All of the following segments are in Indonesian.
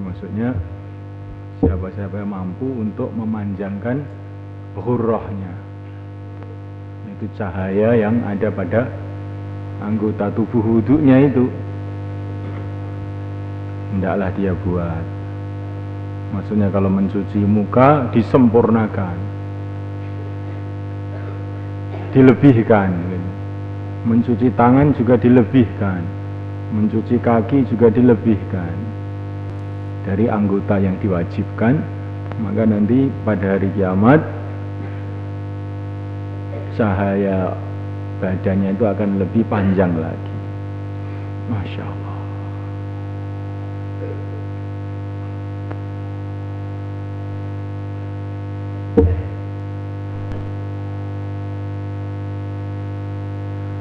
maksudnya siapa-siapa yang mampu untuk memanjangkan ghurrahnya, itu cahaya yang ada pada anggota tubuh wudunya itu, hendaklah dia buat. Maksudnya kalau mencuci muka disempurnakan, dilebihkan. Mencuci tangan juga dilebihkan, mencuci kaki juga dilebihkan dari anggota yang diwajibkan. Maka nanti pada hari kiamat cahaya badannya itu akan lebih panjang lagi. Masya Allah.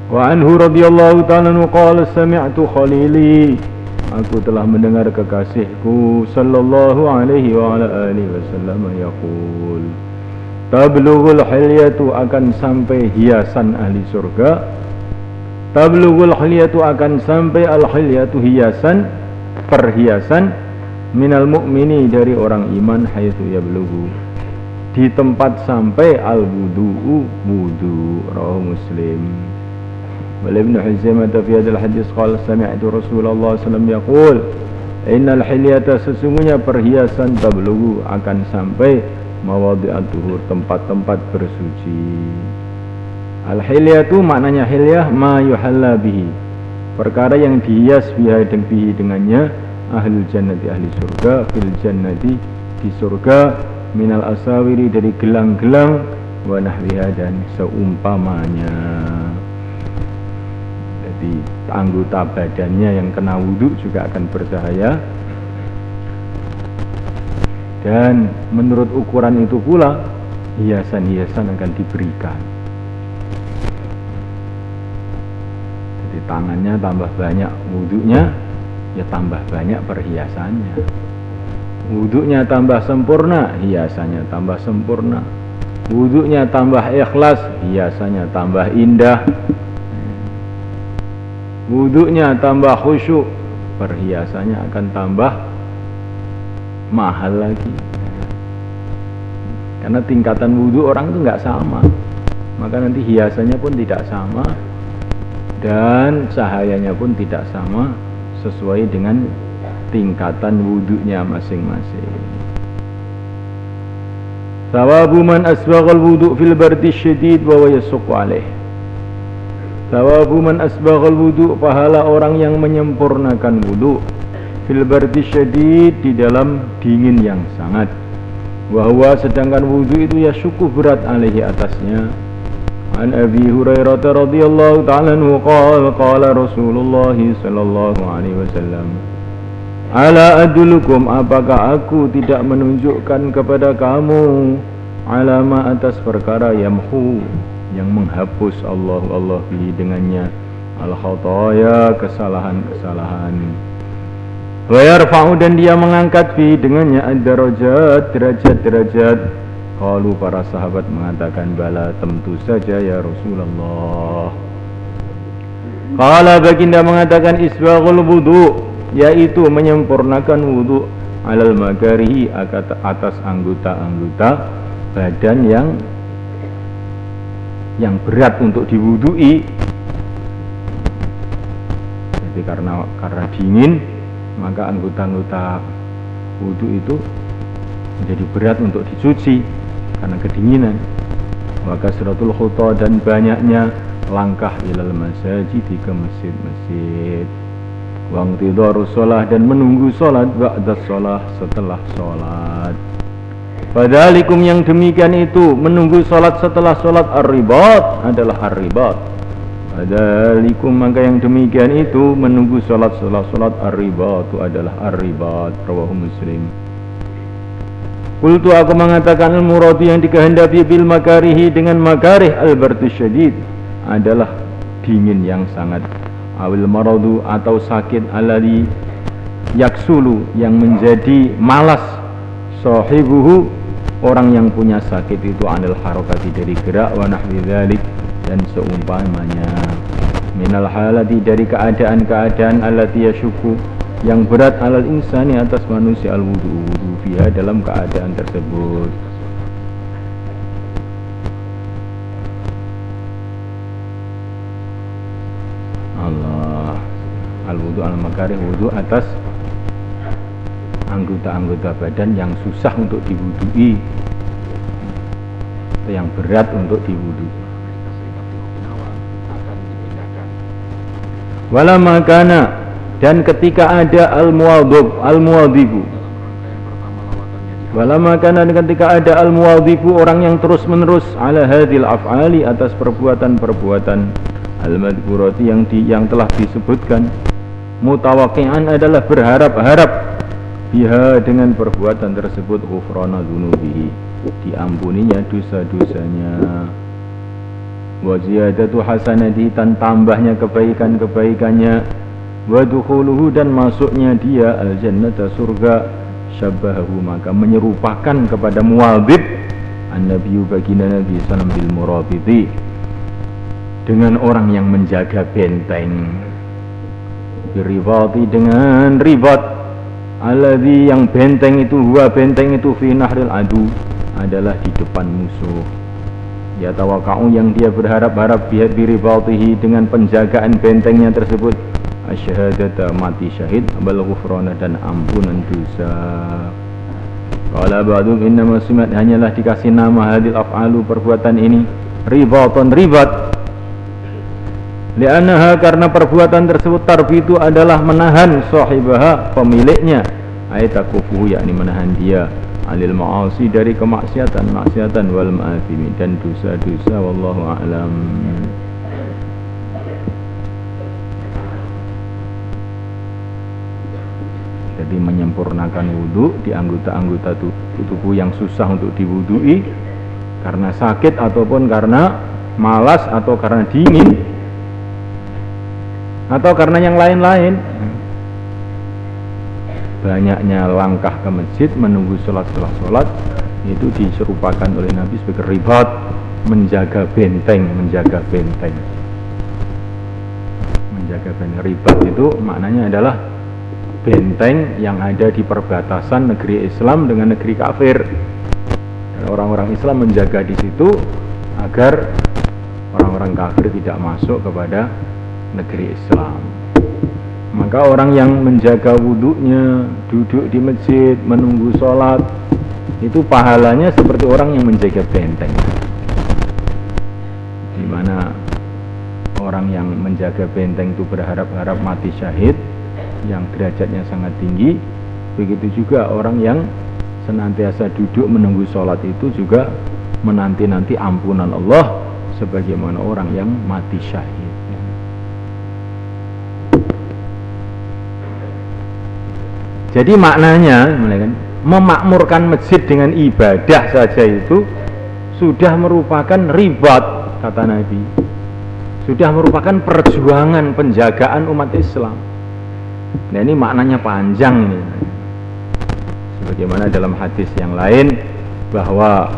Wa anhu radhiyallahu ta'ala qala sami'tu khalili, aku telah mendengar kekasihku sallallahu alaihi wa ala alihi wasallam yaqul, tablughul hilyatu, akan sampai hiasan ahli surga. Tablughul hilyatu, akan sampai al hilyatu, hiasan, perhiasan, minal mu'mini, dari orang iman, haitsu yablughu, di tempat sampai al wudu'u, wudu. Rawahu Muslim. Wal Ibnu Huzaimah fi hadzal hadis qala sami'tu Rasulullah sallallahu alaihi wasallam yaqul, innal hilyata, sesungguhnya perhiasan, tablughu, akan sampai mawadhi'at tuhur, tempat-tempat bersuci. Al hilyatu maknanya hilyah ma yuhalla bihi, perkara yang dihias bihi dengannya, ahlul jannati, ahli surga, fil jannati, di surga, minal asawiri, dari gelang-gelang, wa nahwiha, dan seumpamanya. Jadi anggota badannya yang kena wudhu juga akan bercahaya, dan menurut ukuran itu pula hiasan-hiasan akan diberikan. Jadi tangannya tambah banyak wudhunya, ya tambah banyak perhiasannya. Wudhunya tambah sempurna, hiasannya tambah sempurna. Wudhunya tambah ikhlas, hiasannya tambah indah. Wudhunya tambah khusyuk, perhiasannya akan tambah mahal lagi. Karena tingkatan wudhu orang itu nggak sama, maka nanti hiasannya pun tidak sama, dan cahayanya pun tidak sama, sesuai dengan tingkatan wudhunya masing-masing. Thawabu man asbaghal wudu fil bardi syadid wa yasuqu alaih. Thawabu man asbaghal wudu, pahala orang yang menyempurnakan wudu, fil bardi syadid, di dalam dingin yang sangat. Wa huwa, sedangkan wudu itu yasuqu, berat, alaihi, atasnya. An Abi Hurairah radhiyallahu ta'ala anhu qala qala Rasulullah sallallahu alaihi wasallam, ala adulukum, apakah aku tidak menunjukkan kepada kamu, alama, atas perkara, yamhu, yang menghapus Allah bihi dengannya, al khataya, kesalahan-kesalahan, wa yarfa'u, dan dia mengangkat bihi dengannya, ad-darajat, derajat-derajat. Qalu, para sahabat mengatakan, bala, tentu saja ya Rasulullah. Qala, baginda mengatakan, isbaghul wudu, yaitu menyempurnakan wudu, alal magarihi, atas anggota-anggota badan yang berat untuk diwudui. Jadi karena dingin, maka anggota-anggota wudu itu menjadi berat untuk dicuci karena kedinginan. Wa kasratul khuta, dan banyaknya langkah, ilal masajid, ke masjid-masjid. Wa intidharus shalah, dan menunggu salat, ba'da shalah, setelah salat. Fadzalikum, yang demikian itu, menunggu salat setelah salat, ar-ribat, adalah ar-ribat. Fadzalikum, maka yang demikian itu, menunggu salat setelah salat, ar-ribat, itu adalah ar-ribat. Rawahu Muslim. Qultu, aku mengatakan, al-muradu, yang dikehendaki, bil makarihi, dengan makarih, al-bardu syadid, adalah dingin yang sangat. Awil maradu, atau sakit, alladhi yaksulu, yang menjadi malas, sahibuhu, orang yang punya sakit itu, anil harokati, dari gerak, wa nahwi dzalik, dan seumpamanya, minal halati, dari keadaan-keadaan, allati yasyuku, yang berat alal insani atas manusia al-wudu fiha dalam keadaan tersebut. Allah al-wudu al-makarih, wudu atas anggota-anggota badan yang susah untuk diwudui atau yang berat untuk diwudui. Wala makana, dan ketika ada al-muwadhibu, wala makana, dan ketika ada al-muwadhibu, orang yang terus menerus ala hadhil af'ali atas perbuatan-perbuatan al-madhkurati yang telah disebutkan, mutawaqqi'an adalah berharap-harap biha dengan perbuatan tersebut ghufrana dzunubihi, diampuninya dosa-dosanya, wa ziyadatu hasanati, dan tambahnya kebaikan-kebaikannya, wa dukhuluhu, dan masuknya dia al-jannata, surga, syabbahahu, maka menyerupakan kepada muwadhib an-nabiyyu baginda Nabi sallallahu bil murabiti, dengan orang yang menjaga benteng, biribati, dengan ribat, alladzi, yang benteng itu, huwa benteng itu, fi nahril adu, adalah di depan musuh, ya tawakau, yang dia berharap-harap biribatihi, dengan penjagaan bentengnya tersebut, asyhadata, mati syahid, wal ghufrana, dan ampunan dosa. Qala ba'dhum innama sumat, hanyalah dikasih nama hadil af'alu, perbuatan ini, ribaton, ribat, li'annaha, karena perbuatan tersebut, tarbitu, adalah menahan sahibaha, pemiliknya, ayatakufuhu, yakni menahan dia, alil ma'asi, dari kemaksiatan, wal ma'athimi, dan dosa-dosa. Wallahu a'lam. Jadi menyempurnakan wudu di anggota-anggota tubuh yang susah untuk diwudui karena sakit ataupun karena malas atau karena dingin atau karena yang lain-lain. Banyaknya langkah ke masjid menunggu sholat itu diserupakan oleh Nabi sebagai ribat, menjaga benteng. Menjaga benteng ribat itu maknanya adalah benteng yang ada di perbatasan negeri Islam dengan negeri kafir. Dan orang-orang Islam menjaga di situ agar orang-orang kafir tidak masuk kepada negeri Islam. Maka orang yang menjaga wudunya, duduk di masjid, menunggu sholat, itu pahalanya seperti orang yang menjaga benteng. Di mana orang yang menjaga benteng itu berharap-harap mati syahid, yang derajatnya sangat tinggi. Begitu juga orang yang senantiasa duduk menunggu sholat itu juga menanti-nanti ampunan Allah, sebagaimana orang yang mati syahid. Jadi maknanya memakmurkan masjid dengan ibadah saja itu sudah merupakan ribat, kata Nabi, sudah merupakan perjuangan penjagaan umat Islam. Nah ini maknanya panjang ini, sebagaimana dalam hadis yang lain bahwa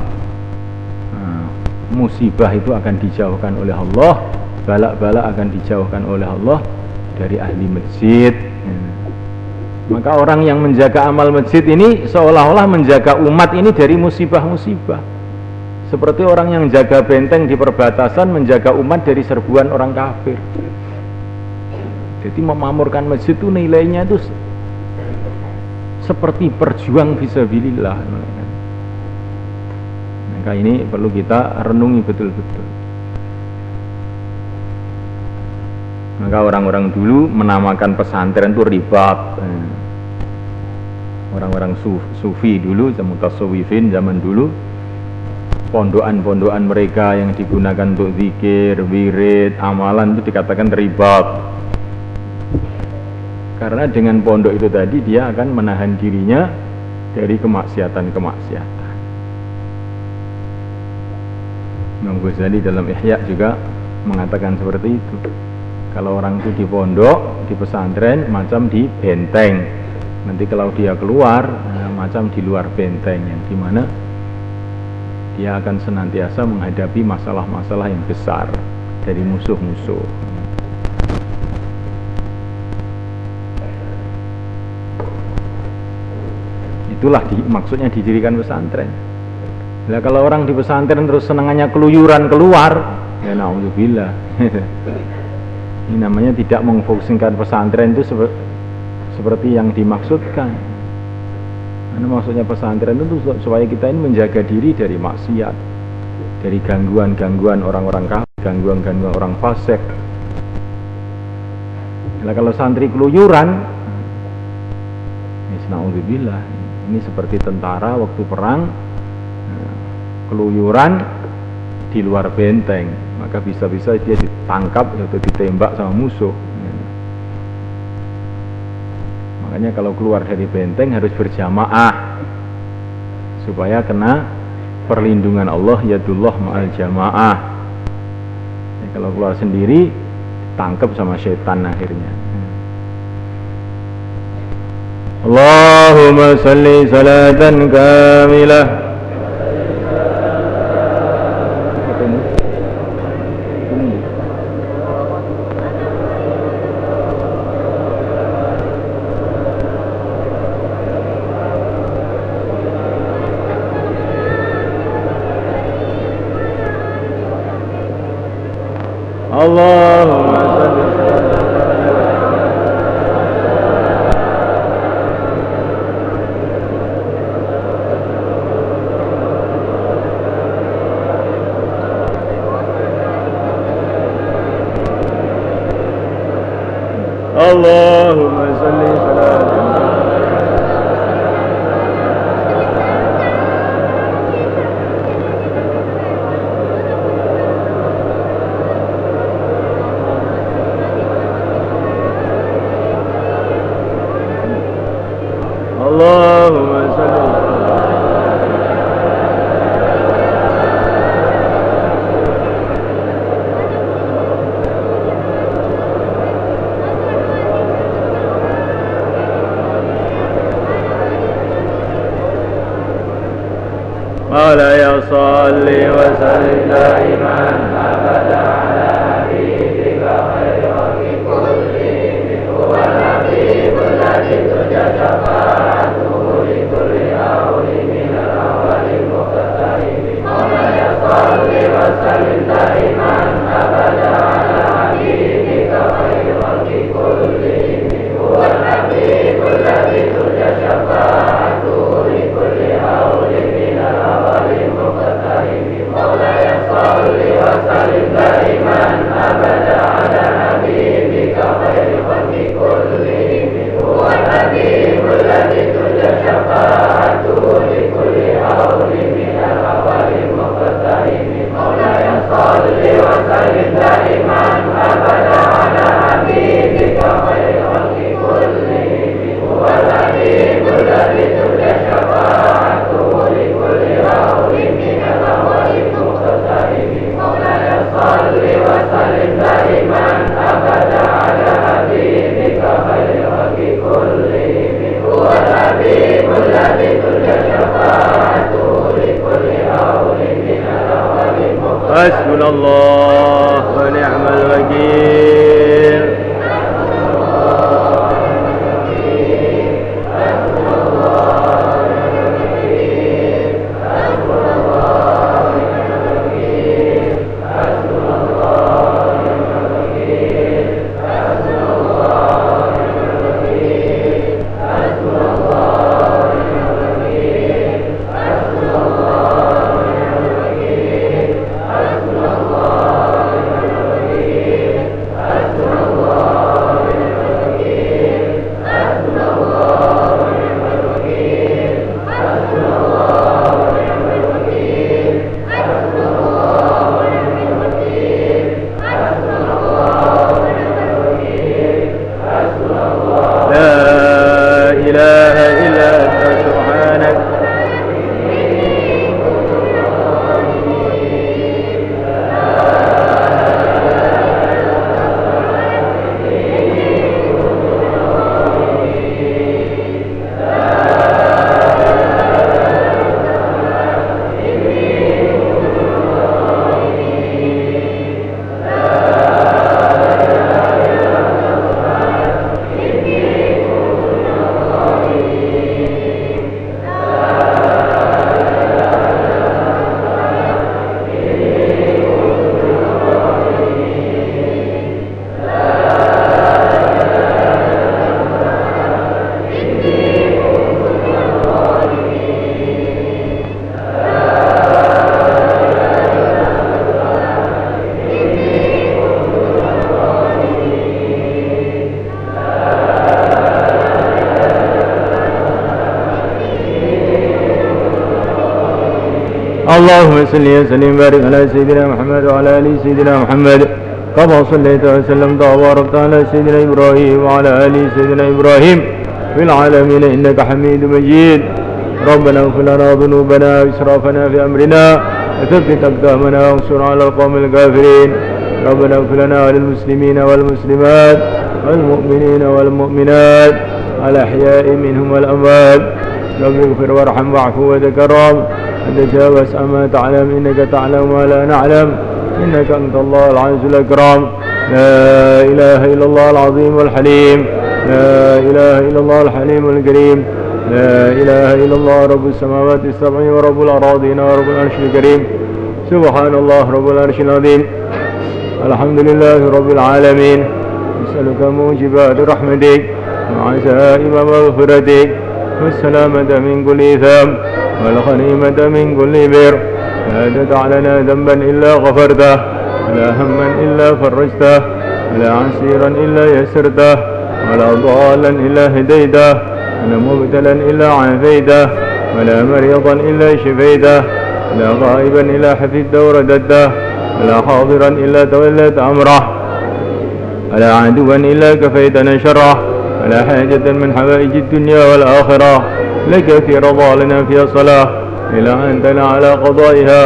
musibah itu akan dijauhkan oleh Allah, bala-bala akan dijauhkan oleh Allah dari ahli masjid. Maka orang yang menjaga amal masjid ini seolah-olah menjaga umat ini dari musibah-musibah, seperti orang yang jaga benteng di perbatasan menjaga umat dari serbuan orang kafir. Jadi memakmurkan masjid itu nilainya itu seperti berjuang fisabilillah. Maka ini perlu kita renungi betul-betul. Maka orang-orang dulu menamakan pesantren itu ribat. Orang-orang sufi dulu, mutasawwifin zaman dulu, pondokan-pondokan mereka yang digunakan untuk zikir, wirid, amalan itu dikatakan ribat. Karena dengan pondok itu tadi dia akan menahan dirinya dari kemaksiatan-kemaksiatan. Imam Ghazali dalam Ihya juga mengatakan seperti itu. Kalau orang itu di pondok, di pesantren, macam di benteng. Nanti kalau dia keluar, macam di luar benteng, yang dimana dia akan senantiasa menghadapi masalah-masalah yang besar dari musuh-musuh. itulah maksudnya didirikan pesantren. Nah, kalau orang di pesantren terus senangannya keluyuran keluar, ya naudzubillah. Ini namanya tidak memfungsikan pesantren itu seperti yang dimaksudkan. Karena maksudnya pesantren itu supaya kita ini menjaga diri dari maksiat, dari gangguan-gangguan orang-orang kafir, gangguan-gangguan orang fasik. Nah, kalau santri keluyuran, naudzubillah, ini seperti tentara waktu perang keluyuran di luar benteng, maka bisa-bisa dia ditangkap atau ditembak sama musuh. Makanya kalau keluar dari benteng harus berjamaah supaya kena perlindungan Allah, yadullah ma'al jamaah. Kalau keluar sendiri tangkap sama setan akhirnya. Allahumma salli salatan kamilah. Allahumma salli Allahumma salli salatan Allahumma salli مولاي صل وسلم دائما ابدا على حبيبك خير كلهم هو الحبيب الذي ترجى شفاعته لكل هول من الاول المقترب مولاي صل وسلم دائما ابدا على حبيبك خير كلهم هو الحبيب الذي ترجى شفاعته لكل هول من الاول المقترب مولاي صل وسلم دائما ابدا على حبيبك خير الخلق كلهم هو الحبيب الذي ترجى شفاعته لكل هول من الاول المقترب مولاي صل وسلم دائما ابدا على حبيبك خير الخلق كلهم هو الحبيب الذي ترجى شفاعته لكل هول من الاول المقترب مولاي صل وسلم دائما ابدا على حبيبك خير الخلق كلهم هو الحبيب الذي ترجى شفاعته لكل هول من الاول المقترب حسبنا الله ونعم الوكيل اللهم صل وسلم وبارك على سيدنا محمد وعلى ال سيدنا محمد كما صليت وسلمت وباركت على سيدنا ابراهيم وعلى ال سيدنا ابراهيم في العالمين انك حميد مجيد. ربنا اغفر لنا ذنوبنا واسرافنا في امرنا وثبت اقدامنا وانصرنا على القوم الكافرين. ربنا اغفر لنا وللمسلمين والمسلمات والمؤمنين والمؤمنات الاحياء منهم والاموات. رب اغفر وارحم واعف وتكرم وتجاوز عما تعلم انك تعلم ما لا نعلم انك انت الله العزيز الاكرم. لا اله الا الله العظيم الحليم. لا اله الا الله الحليم الكريم. لا اله الا الله رب السماوات السبع ورب الأراضين ورب العرش الكريم. سبحان الله رب العرش العظيم. الحمد لله رب العالمين. نسألك موجبات رحمتك وعزائم مغفرتك والسلامة من كل إثم والغنيمة من كل بر. لا تدع لنا ذنبا إلا غفرته ولا هما إلا فرجته ولا عسيرا إلا يسرته ولا ضالا إلا هديته ولا مبتلا إلا عافيته ولا مريضا إلا شفيته ولا غائبا إلا حفظته ورددته ولا حاضرا إلا تولت أمره ولا عدوا إلا كفيت نشره ولا حاجة من حوائج الدنيا والآخرة لك في رضا لنا في الصلاة إلى أنتنا على قضائها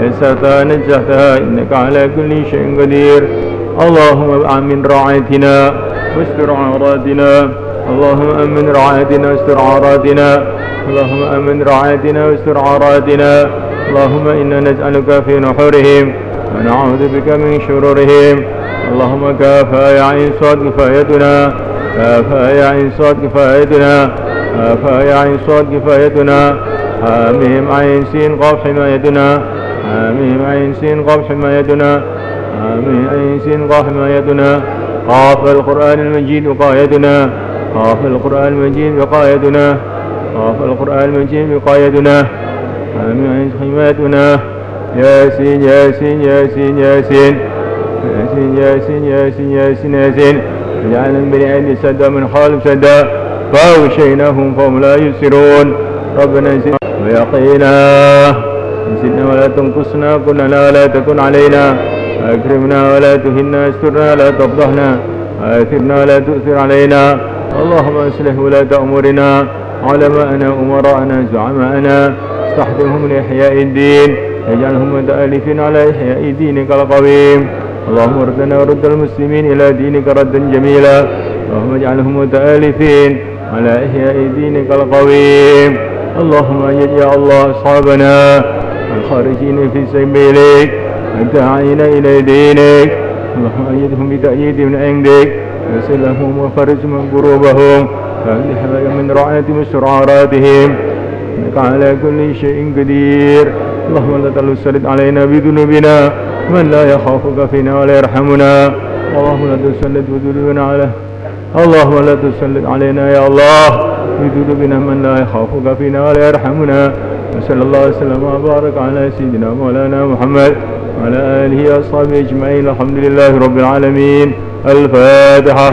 يسرتها نجحتها إنك على كل شيء قدير. اللهم أمن رعايتنا واستر عوراتنا. اللهم أمن رعايتنا واستر عوراتنا. اللهم أمن رعايتنا واستر عوراتنا. اللهم إنا نسألك في نحورهم ونعوذ بك من شرورهم. اللهم كافى يا عين صاد كفايتنا. كافى يا عين صاد كفايتنا. كافى يا عين صاد كفايتنا. حاميم عين سين قاف حمايتنا. حاميم عين سين قاف حمايتنا. حاميم عين سين قاف حمايتنا. قاف القرآن المجيد وقايتنا. قاف القرآن المجيد وقايتنا. قاف القرآن المجيد وقايتنا. حاميم عين حمايتنا. ياسين ياسين ياسين ياسين ياسين ياسين ياسين ياسين ياسين اجعلنا من عند سدا من خالف سدا فاغشيناهم فهم لا يبصرون. ربنا زدنا ويقينا زدنا ولا تنقصنا كلنا ولا تكن علينا اكرمنا ولا تهنا استرنا ولا تفضحنا آثرنا ولا تؤثر علينا. اللهم اصلح ولاة امورنا علماءنا امراءنا زعماءنا استحضرهم لاحياء الدين اجعلهم متألفين على احياء دينك القويم. اللهم ردنا ورد المسلمين الى دينك ردا جميلا. اللهم اجعلهم متآلفين على احياء دينك القويم. اللهم اجد يا الله اصحابنا الخارجين في سبيلك الداعين الى دينك. اللهم ايدهم بتأييد من عندك ويسر لهم وفرج من كروبهم فاصلح من رعايتهم واستر عوراتهم انك على كل شيء قدير. اللهم لا تسلط علينا بذنوبنا من لا يخافك فينا ولا يرحمنا. اللهم لا تسلط بذنوبنا على اللهم لا تسلط علينا يا الله بذنوبنا من لا يخافك فينا ولا يرحمنا. وصلى الله وسلم وبارك على سيدنا مولانا محمد وعلى آله وأصحابه أجمعين. الحمد لله رب العالمين. الفاتحة.